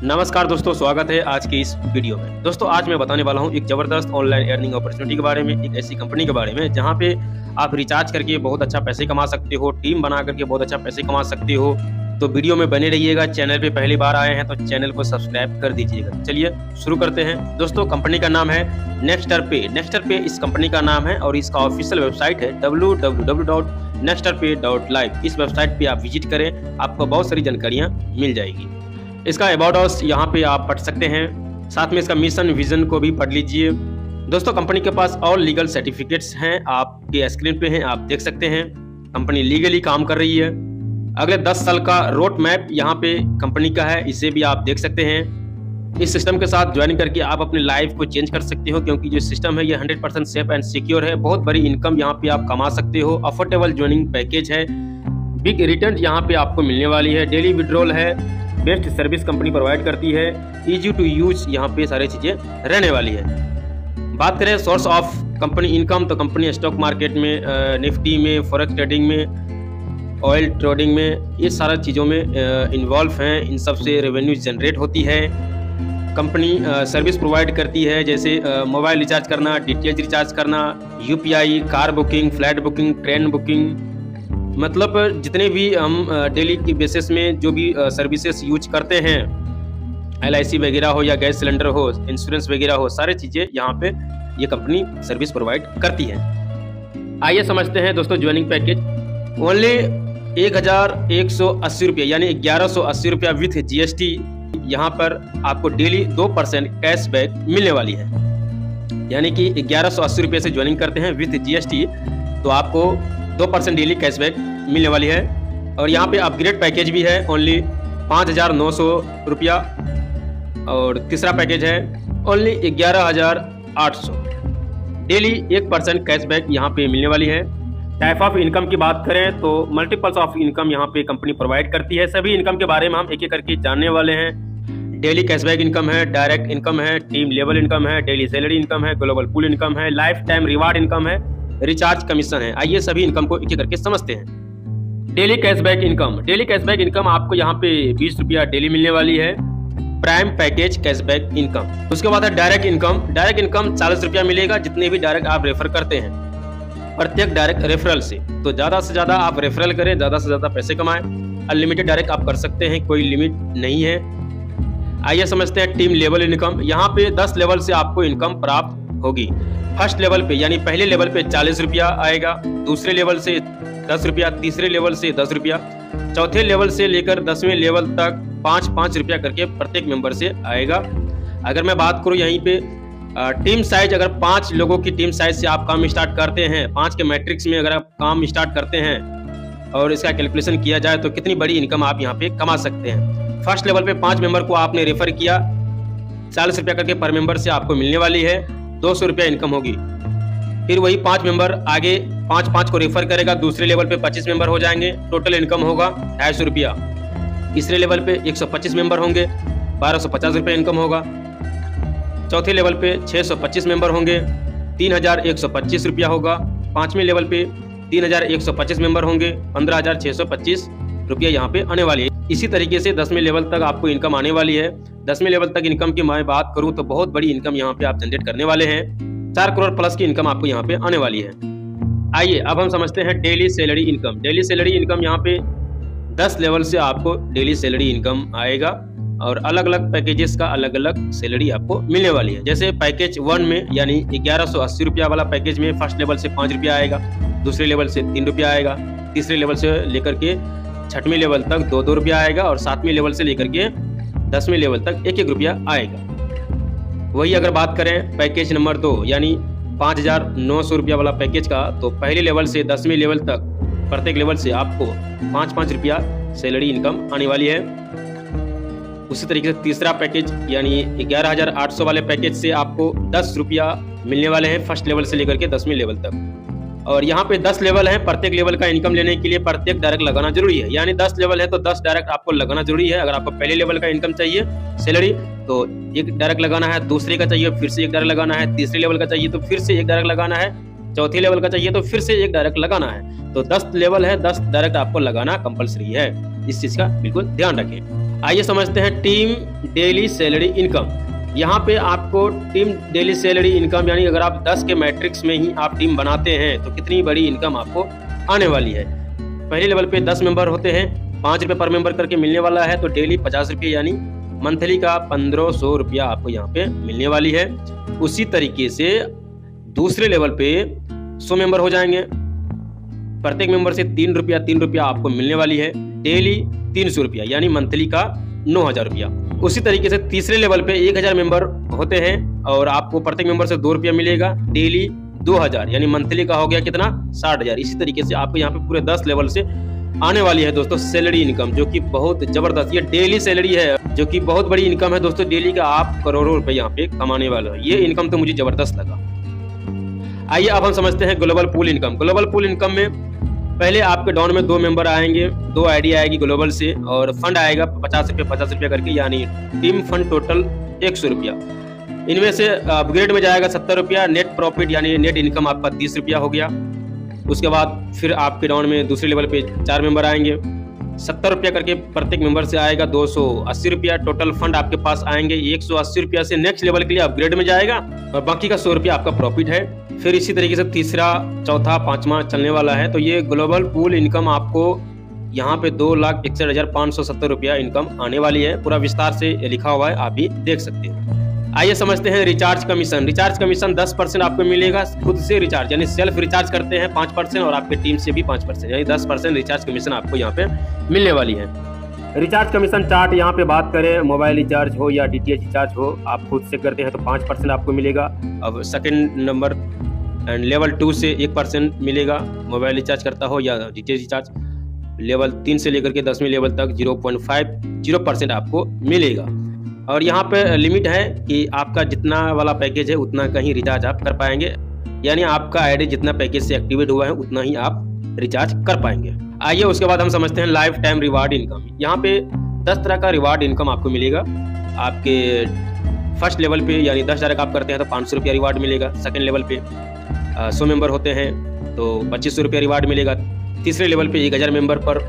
नमस्कार दोस्तों, स्वागत है आज की इस वीडियो में। दोस्तों आज मैं बताने वाला हूं एक ज़बरदस्त ऑनलाइन अर्निंग अपॉर्चुनिटी के बारे में, एक ऐसी कंपनी के बारे में जहां पे आप रिचार्ज करके बहुत अच्छा पैसे कमा सकते हो, टीम बना करके बहुत अच्छा पैसे कमा सकते हो। तो वीडियो में बने रहिएगा। चैनल पे पहली बार आए हैं तो चैनल को सब्सक्राइब कर दीजिएगा। चलिए शुरू करते हैं। दोस्तों कंपनी का नाम है नेक्स्टरपे। नेक्स्टरपे इस कंपनी का नाम है और इसका ऑफिशियल वेबसाइट है www.nexterpay.live। इस वेबसाइट पे आप विजिट करें, आपको बहुत सारी जानकारियाँ मिल जाएगी। इसका अबाउट अस यहाँ पे आप पढ़ सकते हैं, साथ में इसका मिशन विजन को भी पढ़ लीजिए। दोस्तों कंपनी के पास ऑल लीगल सर्टिफिकेट्स हैं, आपके स्क्रीन पे हैं, आप देख सकते हैं। कंपनी लीगली काम कर रही है। अगले 10 साल का रोड मैप यहाँ पे कंपनी का है, इसे भी आप देख सकते हैं। इस सिस्टम के साथ ज्वाइन करके आप अपनी लाइफ को चेंज कर सकते हो, क्योंकि जो सिस्टम है ये 100% सेफ एंड सिक्योर है। बहुत बड़ी इनकम यहाँ पे आप कमा सकते हो। अफोर्डेबल ज्वाइनिंग पैकेज है, बिग रिटर्न यहाँ पे आपको मिलने वाली है, डेली विड्रॉल है, बेस्ट सर्विस कंपनी प्रोवाइड करती है, इजी टू यूज यहाँ पे सारी चीजें रहने वाली है। बात करें सोर्स ऑफ कंपनी इनकम, तो कंपनी स्टॉक मार्केट में, निफ्टी में, फॉरेक्स ट्रेडिंग में, ऑयल ट्रेडिंग में, ये सारा चीज़ों में इन्वॉल्व हैं। इन सब से रेवेन्यू जनरेट होती है। कंपनी सर्विस प्रोवाइड करती है, जैसे मोबाइल रिचार्ज करना, डीटीएच रिचार्ज करना, UPI, car booking, flight booking, train booking, मतलब जितने भी हम डेली की बेसिस में जो भी सर्विसेज यूज करते हैं, LIC वगैरह हो या गैस सिलेंडर हो, इंश्योरेंस वगैरह हो, सारी चीज़ें यहाँ पे ये कंपनी सर्विस प्रोवाइड करती है। आइए समझते हैं दोस्तों ज्वाइनिंग पैकेज। ओनली 1180 रुपये यानी 1180 रुपया विथ GST यहाँ पर आपको डेली 2% कैशबैक मिलने वाली है। यानी कि 1180 रुपये से ज्वाइनिंग करते हैं विथ GST तो आपको 2% डेली कैशबैक मिलने वाली है। और यहाँ पे अपग्रेड पैकेज भी है, ओनली 5,900 रुपया। और तीसरा पैकेज है ओनली 11,800, डेली 1% कैशबैक यहाँ पे मिलने वाली है। टाइप ऑफ इनकम की बात करें तो मल्टीपल्स ऑफ इनकम यहाँ पे कंपनी प्रोवाइड करती है। सभी इनकम के बारे में हम एक एक करके जानने वाले हैं। डेली कैशबैक इनकम है, डायरेक्ट इनकम है, टीम लेवल इनकम है, डेली सैलरी इनकम है, ग्लोबल पूल इनकम है, लाइफ टाइम रिवार्ड इनकम है, रिचार्ज कमीशन है। आइए सभी इनकम को एक एक करके समझते हैं। Daily cashback income. Daily cashback income आपको यहाँ पे 20 रुपया डेली मिलने वाली है, प्राइम पैकेज कैशबैक इनकम। उसके बाद है डायरेक्ट इनकम। डायरेक्ट इनकम 40 रुपया मिलेगा जितने भी डायरेक्ट आप रेफर करते हैं, प्रत्येक डायरेक्ट रेफरल से। तो ज्यादा से ज्यादा आप रेफरल करें, ज्यादा से ज्यादा पैसे कमाएं। अनलिमिटेड डायरेक्ट आप कर सकते हैं, कोई लिमिट नहीं है। आइए समझते हैं टीम लेवल इनकम। यहाँ पे 10 लेवल से आपको इनकम प्राप्त होगी। फर्स्ट लेवल पे यानी पहले लेवल पे 40 रुपया आएगा, दूसरे लेवल से 10 रुपया, तीसरे लेवल से 10 रुपया, चौथे लेवल से लेकर 10वें लेवल तक 5-5 रुपया करके प्रत्येक मेंबर से आएगा। अगर मैं बात करूं यहीं पे टीम साइज, अगर 5 लोगों की टीम साइज से आप काम स्टार्ट करते हैं, 5 के मैट्रिक्स में अगर आप काम स्टार्ट करते हैं और इसका कैलकुलेशन किया जाए तो कितनी बड़ी इनकम आप यहाँ पे कमा सकते हैं। फर्स्ट लेवल पे 5 मेंबर को आपने रेफर किया, 40 रुपया करके पर मेंबर से आपको मिलने वाली है, 200 रुपया इनकम होगी। फिर वही 5 मेंबर आगे 5-5 को रेफर करेगा, दूसरे लेवल पे 25 मेंबर हो जाएंगे, टोटल इनकम होगा 250 रुपया। तीसरे लेवल पे 125 मेंबर होंगे, 1250 रुपया इनकम होगा। चौथे लेवल पे 625 मेंबर होंगे, 3,125 रुपया होगा। 5वें लेवल पे 3,125 मेंबर होंगे, 15,625 रुपया यहाँ पे आने वाली है। इसी तरीके से 10वें लेवल तक आपको इनकम आने वाली है। 10वें लेवल तक इनकम की मैं बात करूं तो बहुत बड़ी इनकम यहाँ पे आप जनरेट करने वाले हैं। 4 करोड़ प्लस की इनकम आपको यहाँ पे आने वाली है। आइए अब हम समझते हैं daily salary income. Daily salary income यहाँ पे 10 लेवल से आपको डेली सैलरी इनकम आएगा और अलग अलग पैकेजेस का अलग अलग सैलरी आपको मिलने वाली है। जैसे पैकेज 1 में यानी 1180 रुपया वाला पैकेज में फर्स्ट लेवल से 5 रुपया आएगा, दूसरे लेवल से 3 रुपया आएगा, तीसरे लेवल से लेकर के 6वें लेवल तक 2-2 रुपया आएगा और 7वें लेवल से लेकर के 10वें लेवल तक 1-1 रुपया आएगा। वही अगर बात करें पैकेज नंबर 2 यानी 5,900 रुपया वाला पैकेज का, तो पहले लेवल से 10वें लेवल तक प्रत्येक लेवल से आपको 5-5 रुपया सैलरी इनकम आने वाली है। उसी तरीके से तीसरा पैकेज यानी 11,800 वाले पैकेज से आपको 10 रुपया मिलने वाले हैं फर्स्ट लेवल से लेकर के 10वें लेवल तक। और यहाँ पे 10 लेवल है, प्रत्येक लेवल का इनकम लेने के लिए प्रत्येक डायरेक्ट लगाना जरूरी है। यानी 10 लेवल है तो 10 डायरेक्ट आपको लगाना जरूरी है। अगर आपको पहले लेवल का इनकम चाहिए सैलरी तो 1 डायरेक्ट लगाना है, दूसरे का चाहिए फिर से 1 डायरेक्ट लगाना है, तीसरे लेवल का चाहिए तो फिर से 1 डायरेक्ट लगाना है, चौथे लेवल का चाहिए तो फिर से 1 डायरेक्ट लगाना है। तो 10 लेवल है, 10 डायरेक्ट आपको लगाना कंपलसरी है। इस चीज़ का बिल्कुल ध्यान रखें। आइए समझते हैं टीम डेली सैलरी इनकम। यहाँ पे आपको टीम डेली सैलरी इनकम यानी अगर आप 10 के मैट्रिक्स में ही आप टीम बनाते हैं तो कितनी बड़ी इनकम आपको आने वाली है। पहले लेवल पे 10 मेंबर होते हैं, 5 रुपये पर मेंबर करके मिलने वाला है, तो डेली 50 रुपये यानी मंथली का 1500 रुपया आपको यहाँ पे मिलने वाली है। उसी तरीके से दूसरे लेवल पे 100 मेंबर हो जाएंगे, प्रत्येक मेंबर से 3 रुपया आपको मिलने वाली है, डेली 300 रुपया यानी मंथली का 9000 रुपया। उसी तरीके से तीसरे लेवल पे 1000 मेंबर होते हैं और आपको प्रत्येक मेंबर से 2 रुपया मिलेगा, डेली 2000 यानी मंथली का हो गया कितना 60,000। इसी तरीके से आपको यहाँ पे पूरे 10 लेवल से आने वाली है दोस्तों सैलरी इनकम, जो कि बहुत जबरदस्त, ये डेली सैलरी है जो कि बहुत बड़ी इनकम है दोस्तों। डेली का आप करोड़ों रुपए यहाँ पे कमाने वाले हो, ये इनकम तो मुझे जबरदस्त लगा। आइए अब हम समझते हैं global pool income. Global pool income में पहले आपके डाउन में 2 मेंबर आएंगे, 2 आईडी आएगी ग्लोबल से और फंड आएगा 50 रुपये करके, यानी टीम फंड टोटल 100 रुपया। इनमें से अपग्रेड में जाएगा 70 रुपया, नेट प्रॉफिट यानी नेट इनकम आपका 30 रुपया हो गया। उसके बाद फिर आपके डाउन में दूसरे लेवल पे 4 मेंबर आएंगे, 70 रुपया करके प्रत्येक मेंबर से आएगा 280 रुपया। टोटल फंड आपके पास आएंगे 180 रुपया से नेक्स्ट लेवल के लिए अपग्रेड में जाएगा और बाकी का 100 रुपया आपका प्रॉफिट है। फिर इसी तरीके से तीसरा, चौथा, पांचवा चलने वाला है। तो ये ग्लोबल पूल इनकम आपको यहाँ पे 2,61,570 रुपया इनकम आने वाली है। पूरा विस्तार से लिखा हुआ है, आप भी देख सकते हैं। आइए समझते हैं रिचार्ज कमीशन। रिचार्ज कमीशन 10% आपको मिलेगा, खुद से रिचार्ज यानी सेल्फ रिचार्ज करते हैं 5% और आपके टीम से भी 5% यानी 10% रिचार्ज कमीशन आपको यहाँ पे मिलने वाली है। रिचार्ज कमीशन चार्ट यहाँ पे बात करें, मोबाइल रिचार्ज हो या DTH रिचार्ज हो, आप खुद से करते हैं तो 5% आपको मिलेगा। अब सेकंड नंबर एंड लेवल 2 से 1% मिलेगा, मोबाइल रिचार्ज करता हो या DTH रिचार्ज। लेवल 3 से लेकर के 10वीं लेवल तक 0.50% आपको मिलेगा। और यहाँ पे लिमिट है कि आपका जितना वाला पैकेज है उतना का ही रिचार्ज आप कर पाएंगे, यानी आपका आईडी जितना पैकेज से एक्टिवेट हुआ है उतना ही आप रिचार्ज कर पाएंगे। आइए उसके बाद हम समझते हैं लाइफ टाइम रिवार्ड इनकम। यहाँ पे 10 तरह का रिवार्ड इनकम आपको मिलेगा। आपके फर्स्ट लेवल पे यानी 10,000 आप करते हैं तो 500 रुपया रिवार्ड मिलेगा। सेकंड लेवल पे 100 मेंबर होते हैं तो 2500 रुपया रिवार्ड मिलेगा। तीसरे लेवल पे 1000 मेंबर पर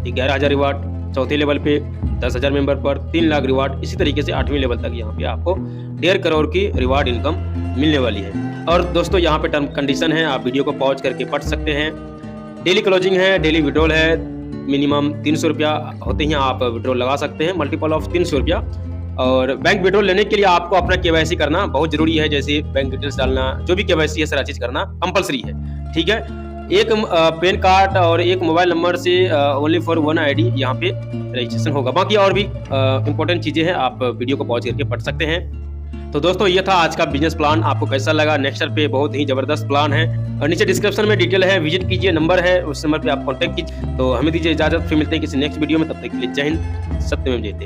11,000 रिवार्ड। चौथे लेवल पे 10,000 मेंबर पर 3 लाख रिवार्ड। इसी तरीके से 8वीं लेवल तक यहाँ पे आपको 1.5 करोड़ की रिवार्ड इनकम मिलने वाली है। और दोस्तों यहाँ पे टर्म कंडीशन है, आप वीडियो को पॉज करके पढ़ सकते हैं। डेली क्लोजिंग है, डेली विड्रॉल है, मिनिमम 300 रुपया होते हैं, आप विड्रॉल लगा सकते हैं, मल्टीपल ऑफ 300 रुपया। और बैंक विड्रॉल लेने के लिए आपको अपना KYC करना बहुत जरूरी है, जैसे बैंक डिटेल्स डालना, जो भी KYC है सारा चीज करना कंपलसरी है, ठीक है। एक पैन कार्ड और एक मोबाइल नंबर से ओनली फॉर 1 ID यहाँ पे रजिस्ट्रेशन होगा। बाकी और भी इंपॉर्टेंट चीजें हैं, आप वीडियो को पॉज करके पढ़ सकते हैं। तो दोस्तों ये था आज का बिजनेस प्लान, आपको कैसा लगा? नेक्स्ट पे बहुत ही जबरदस्त प्लान है और नीचे डिस्क्रिप्शन में डिटेल है, विजिट कीजिए, नंबर है, उस नंबर पे आप कांटेक्ट कीजिए। तो हमें दीजिए इजाजत, फिर मिलते हैं किसी नेक्स्ट वीडियो में, तब तक के लिए जय हिंद, सत्यमेव जयते।